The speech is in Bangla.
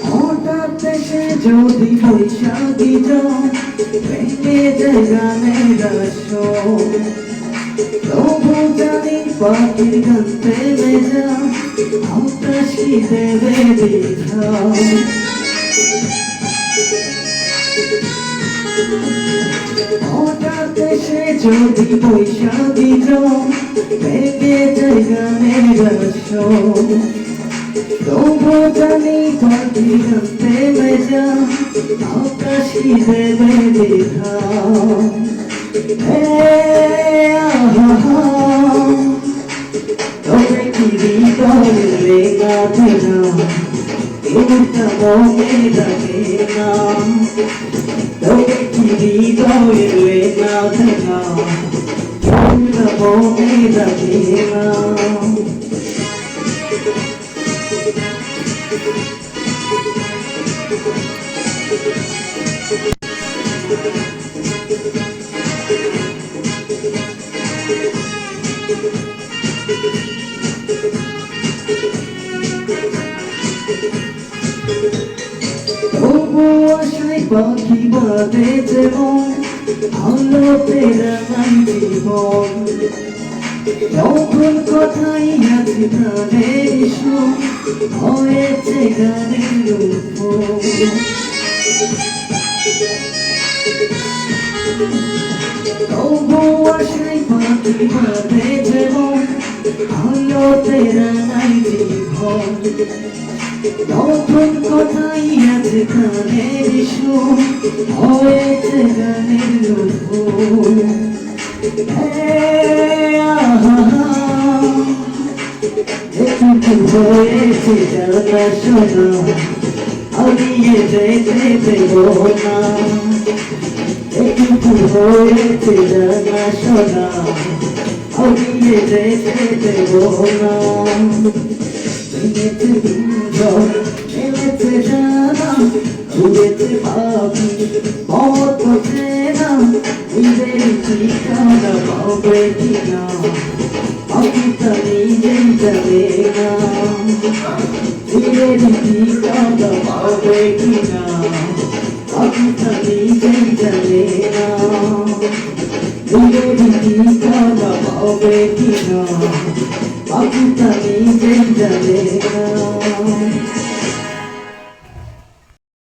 হঠাৎ এসে যদি বৈশাখী ভেঙে যায় গানের আসর, তবু জানি পাখির গান থেমে যা আকাশ কি দেবে বিধান। হঠাৎ এসে যদি বৈশাখী ভেঙে যায় গানের আসর, তবু জানি পাখির গান থেমে যা আকাশ কি দেবে বিধান। তবে কি হৃদয়ের লেখা না এটা মনে লাগে না, তবে কি হৃদয়ের লেখা না এটা মনে লাগে না। তবু আশায় পাখি বাঁধে যেমন আলোতে রাঙাই জীবন, যখন কথাই আছে প্রাণের সুর হয়েছে গানের রূপ। তবু আশায় পাখি বাঁধে যেমন আলোতে রাঙাই জীবন, যখন কথাই আছে গানের সুর হয়েছে গানের রূপ। একটু হয়েছে জানা শোনা হারিয়ে যেতে দেব না, একটু হয়েছে জানা শোনা হারিয়ে যেতে দেব না। ভেঙেছে দুজন ফেলেছে জানা ঘুরেছে পাখি মত করছে না, নিজের ঠিকানা পাবে কিনা পাখিটা নিজেই যাবে না, নিজের ঠিকানা পাবে কিনা পাখিটা নিজেই যাবে না, নিজের ঠিকানা পাবে কিনা পাখিটা নিজেই যাবে না।